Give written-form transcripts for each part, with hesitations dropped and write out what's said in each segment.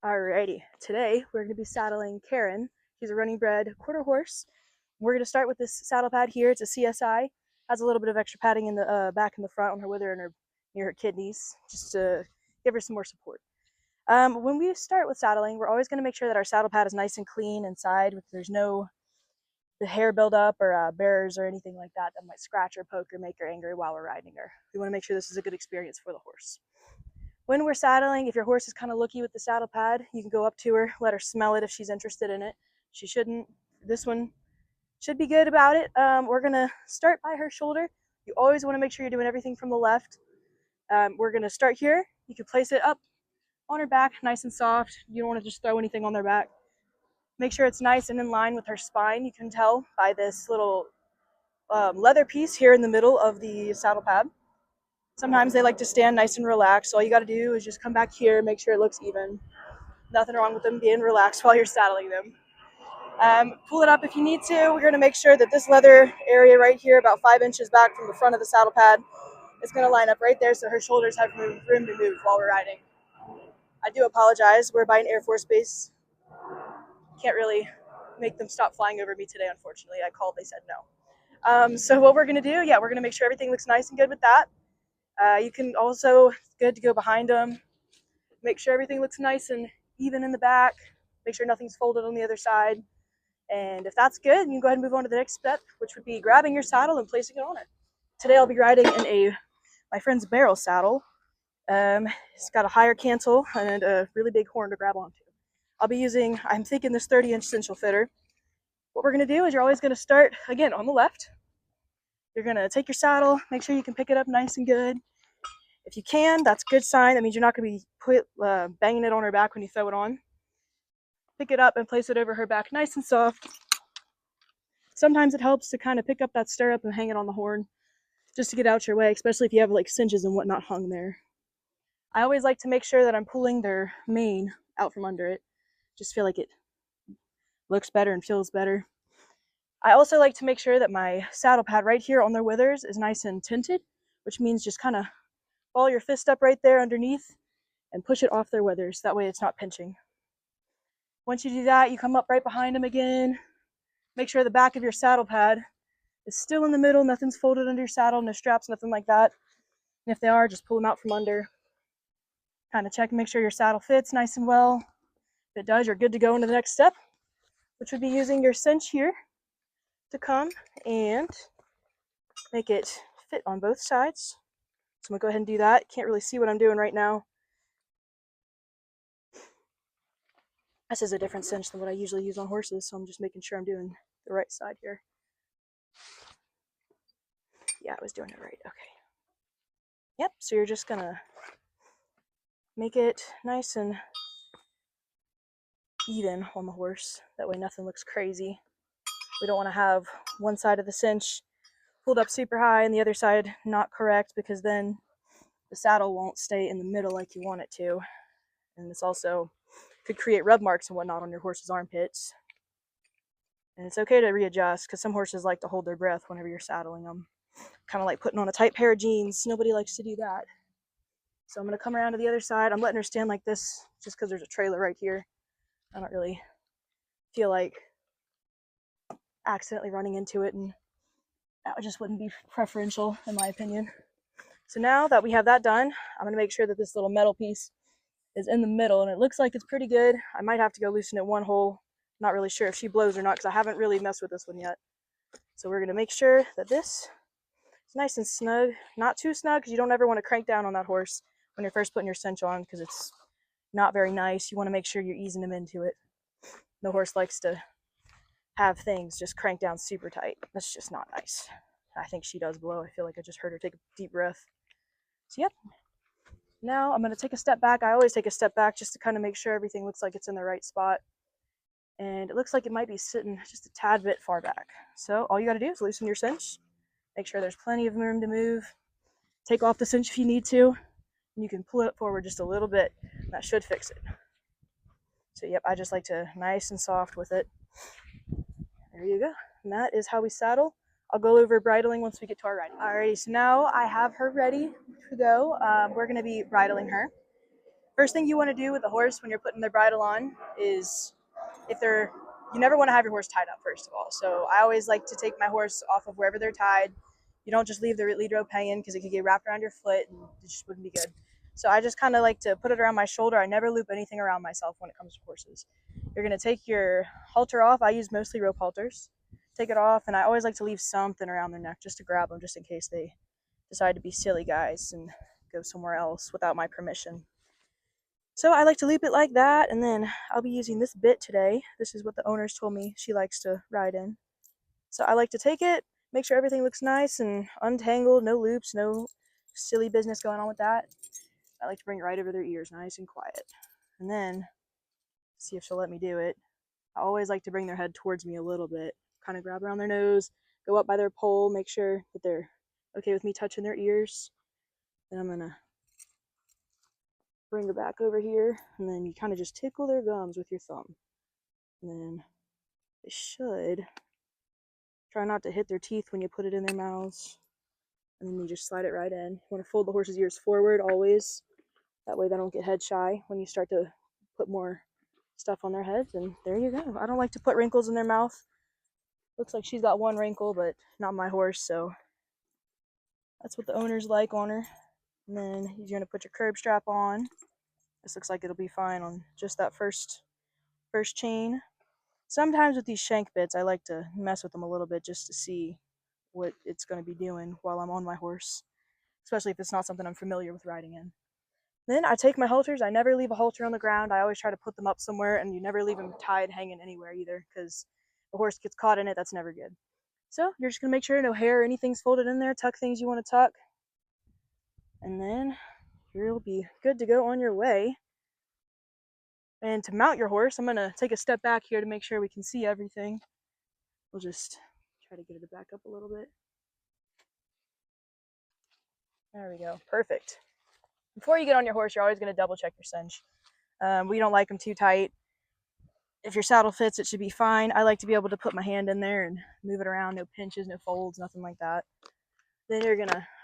Alrighty, today we're going to be saddling Karen. She's a running bred quarter horse. We're going to start with this saddle pad here. It's a CSI. Has a little bit of extra padding in the back and the front on her wither and near her kidneys, just to give her some more support. When we start with saddling, we're always going to make sure that our saddle pad is nice and clean inside. There's no the hair buildup or bears or anything like that that might scratch or poke or make her angry while we're riding her. We want to make sure this is a good experience for the horse. When we're saddling, if your horse is kind of looky with the saddle pad, you can go up to her, let her smell it if she's interested in it. She shouldn't. This one should be good about it. We're going to start by her shoulder. You always want to make sure you're doing everything from the left. We're going to start here. You can place it up on her back, nice and soft. You don't want to just throw anything on their back. Make sure it's nice and in line with her spine. You can tell by this little leather piece here in the middle of the saddle pad. Sometimes they like to stand nice and relaxed. So all you got to do is just come back here, make sure it looks even. Nothing wrong with them being relaxed while you're saddling them. Pull it up if you need to. We're going to make sure that this leather area right here, about 5 inches back from the front of the saddle pad, is going to line up right there so her shoulders have room to move while we're riding. I do apologize. We're by an Air Force base. Can't really make them stop flying over me today, unfortunately. I called, they said no. So what we're going to do, we're going to make sure everything looks nice and good with that. You can also, it's good to go behind them. Make sure everything looks nice and even in the back. Make sure nothing's folded on the other side. And if that's good, you can go ahead and move on to the next step, which would be grabbing your saddle and placing it on her. Today I'll be riding in my friend's barrel saddle. It's got a higher cantle and a really big horn to grab onto. I'll be using, I'm thinking this 30-inch cinchal fitter. What we're going to do is you're always going to start, again, on the left. You're going to take your saddle, make sure you can pick it up nice and good. If you can, that's a good sign. That means you're not going to be banging it on her back when you throw it on. Pick it up and place it over her back nice and soft. Sometimes it helps to kind of pick up that stirrup and hang it on the horn just to get out your way, especially if you have like cinches and whatnot hung there. I always like to make sure that I'm pulling their mane out from under it. Just feel like it looks better and feels better. I also like to make sure that my saddle pad right here on their withers is nice and tinted, which means just kind of ball your fist up right there underneath and push it off their withers. That way it's not pinching. Once you do that, you come up right behind them again. Make sure the back of your saddle pad is still in the middle. Nothing's folded under your saddle, no straps, nothing like that. And if they are, just pull them out from under. Kind of check and make sure your saddle fits nice and well. If it does, you're good to go into the next step, which would be using your cinch here to come and make it fit on both sides. So I'm going to go ahead and do that. Can't really see what I'm doing right now. This is a different cinch than what I usually use on horses, so I'm just making sure I'm doing the right side here. Yeah, I was doing it right. Okay. Yep, so you're just going to make it nice and even on the horse. That way nothing looks crazy. We don't want to have one side of the cinch pulled up super high and the other side not correct, because then the saddle won't stay in the middle like you want it to. And this also could create rub marks and whatnot on your horse's armpits. And it's okay to readjust, because some horses like to hold their breath whenever you're saddling them. Kind of like putting on a tight pair of jeans. Nobody likes to do that. So I'm going to come around to the other side. I'm letting her stand like this just because there's a trailer right here. I don't really feel like accidentally running into it, and that just wouldn't be preferential in my opinion. So now that we have that done, I'm going to make sure that this little metal piece is in the middle, and it looks like it's pretty good. I might have to go loosen it one hole. Not really sure if she blows or not, because I haven't really messed with this one yet. So we're going to make sure that this is nice and snug. Not too snug, because you don't ever want to crank down on that horse when you're first putting your cinch on, because it's not very nice. You want to make sure you're easing them into it. The horse likes to have things just cranked down super tight. That's just not nice. I think she does blow. I feel like I just heard her take a deep breath. So yep. Now I'm going to take a step back. I always take a step back just to kind of make sure everything looks like it's in the right spot. And it looks like it might be sitting just a tad bit far back. So all you got to do is loosen your cinch. Make sure there's plenty of room to move. Take off the cinch if you need to. And you can pull it forward just a little bit. That should fix it. So yep, I just like to nice and soft with it. There you go. And that is how we saddle. I'll go over bridling once we get to our riding. Alrighty, so now I have her ready to go. We're going to be bridling her. First thing you want to do with a horse when you're putting their bridle on is you never want to have your horse tied up, first of all. So I always like to take my horse off of wherever they're tied. You don't just leave the lead rope hanging because it could get wrapped around your foot and it just wouldn't be good. So I just kind of like to put it around my shoulder. I never loop anything around myself when it comes to horses. You're going to take your halter off. I use mostly rope halters. Take it off, and I always like to leave something around their neck just to grab them, just in case they decide to be silly guys and go somewhere else without my permission. So I like to loop it like that, and then I'll be using this bit today. This is what the owners told me she likes to ride in. So I like to take it, make sure everything looks nice and untangled, no loops, no silly business going on with that. I like to bring it right over their ears, nice and quiet. And then see if she'll let me do it. I always like to bring their head towards me a little bit, kind of grab around their nose, go up by their poll, make sure that they're okay with me touching their ears. Then I'm gonna bring her back over here, and then you kind of just tickle their gums with your thumb. And then they should try not to hit their teeth when you put it in their mouths. And then you just slide it right in. You want to fold the horse's ears forward always. That way they don't get head shy when you start to put more stuff on their heads. And there you go. I don't like to put wrinkles in their mouth. Looks like she's got one wrinkle, but not my horse, so that's what the owners like on her. And then you're going to put your curb strap on. This looks like it'll be fine on just that first chain. Sometimes with these shank bits, I like to mess with them a little bit just to see what it's going to be doing while I'm on my horse, especially if it's not something I'm familiar with riding in. Then I take my halters. I never leave a halter on the ground. I always try to put them up somewhere, and you never leave them tied hanging anywhere either, because the horse gets caught in it. That's never good. So you're just going to make sure no hair or anything's folded in there. Tuck things you want to tuck. And then you'll be good to go on your way. And to mount your horse, I'm going to take a step back here to make sure we can see everything. We'll just try to get it to back up a little bit. There we go. Perfect. Before you get on your horse, you're always going to double check your cinch. We don't like them too tight. If your saddle fits, it should be fine. I like to be able to put my hand in there and move it around. No pinches, no folds, nothing like that. Then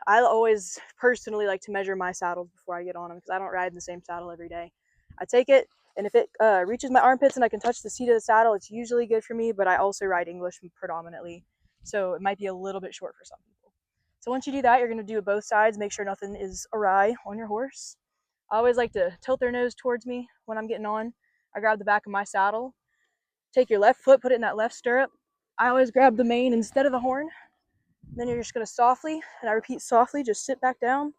I always personally like to measure my saddles before I get on them because I don't ride in the same saddle every day. I take it, and if it reaches my armpits and I can touch the seat of the saddle, it's usually good for me, but I also ride English predominantly, so it might be a little bit short for some people. So once you do that, you're going to do it both sides, make sure nothing is awry on your horse. I always like to tilt their nose towards me when I'm getting on. I grab the back of my saddle, take your left foot, put it in that left stirrup. I always grab the mane instead of the horn. Then you're just going to softly, and I repeat softly, just sit back down,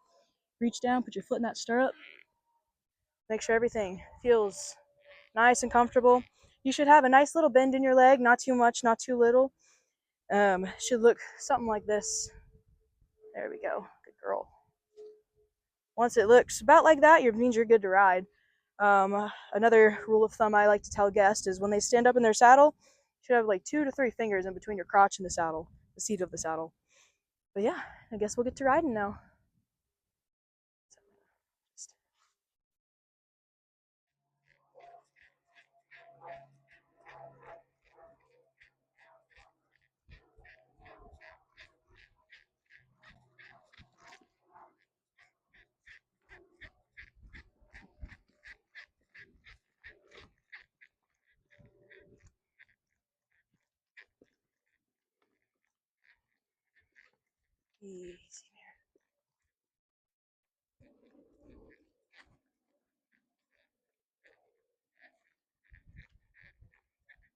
reach down, put your foot in that stirrup. Make sure everything feels nice and comfortable. You should have a nice little bend in your leg, not too much, not too little. Should look something like this. There we go. Good girl. Once it looks about like that, it means you're good to ride. Another rule of thumb I like to tell guests is when they stand up in their saddle, you should have like 2 to 3 fingers in between your crotch and the saddle, the seat of the saddle. But yeah, I guess we'll get to riding now. Easy.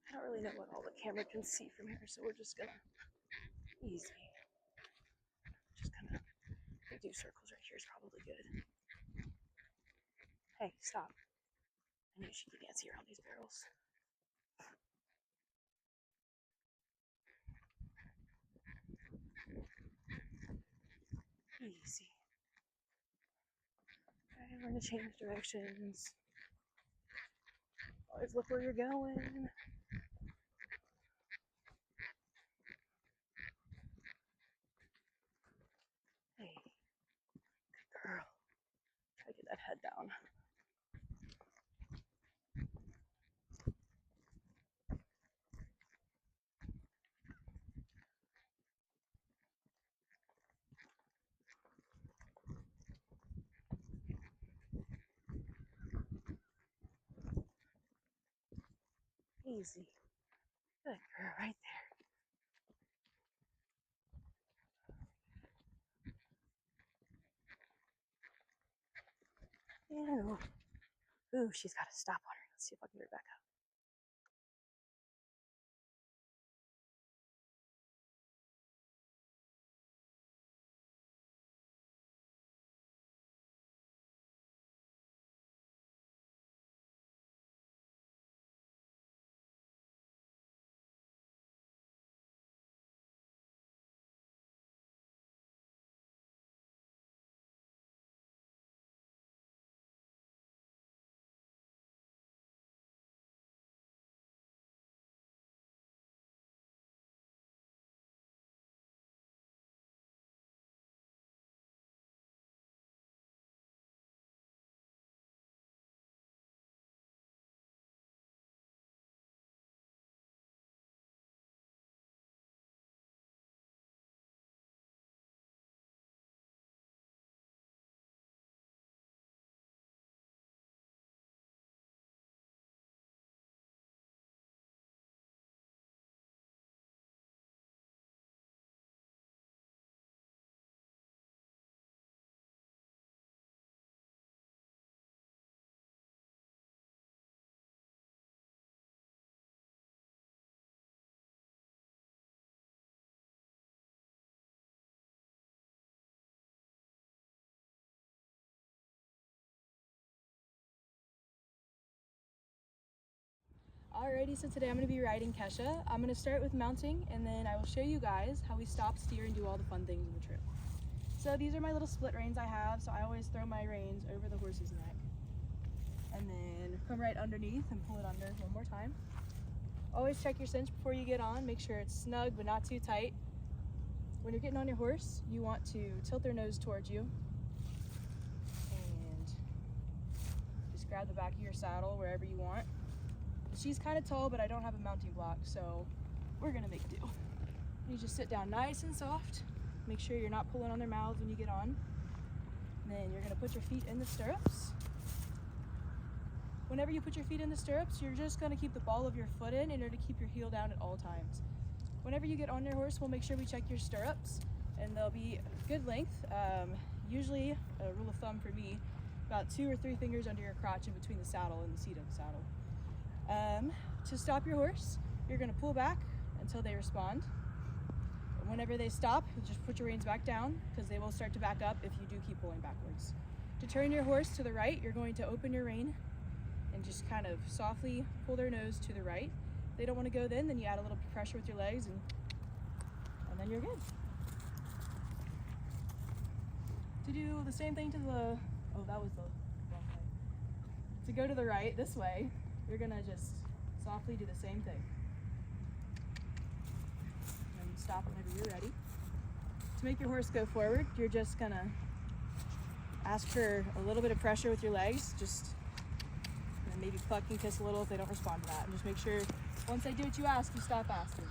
I don't really know what all the camera can see from here, so we're just gonna easy. Just kind of do circles right here is probably good. Hey, stop. I knew she'd be dancing around these barrels. Easy. Okay, we're gonna change directions. Always look where you're going. Hey, good girl. Try to get that head down. Easy. Good girl, right there. And ooh, she's got to stop on her. Let's see if I can get her back up. Alrighty, so today I'm going to be riding Kesha. I'm going to start with mounting, and then I will show you guys how we stop, steer, and do all the fun things in the trip. So these are my little split reins I have, so I always throw my reins over the horse's neck. And then come right underneath and pull it under one more time. Always check your cinch before you get on. Make sure it's snug but not too tight. When you're getting on your horse, you want to tilt their nose towards you. And just grab the back of your saddle wherever you want. She's kind of tall, but I don't have a mounting block, so we're gonna make do. You just sit down nice and soft. Make sure you're not pulling on their mouths when you get on. And then you're gonna put your feet in the stirrups. Whenever you put your feet in the stirrups, you're just gonna keep the ball of your foot in order to keep your heel down at all times. Whenever you get on your horse, we'll make sure we check your stirrups, and they'll be good length. Usually, a rule of thumb for me, about 2 or 3 fingers under your crotch in between the saddle and the seat of the saddle. To stop your horse, you're going to pull back until they respond. And whenever they stop, just put your reins back down, because they will start to back up if you do keep pulling backwards. To turn your horse to the right, you're going to open your rein and just kind of softly pull their nose to the right. If they don't want to go then you add a little pressure with your legs, and then you're good. To do the same thing to the, oh, that was the wrong way. To go to the right, this way, you're gonna just softly do the same thing. And stop whenever you're ready. To make your horse go forward, you're just gonna ask for a little bit of pressure with your legs, just maybe cluck and kiss a little if they don't respond to that. And just make sure once they do what you ask, you stop asking.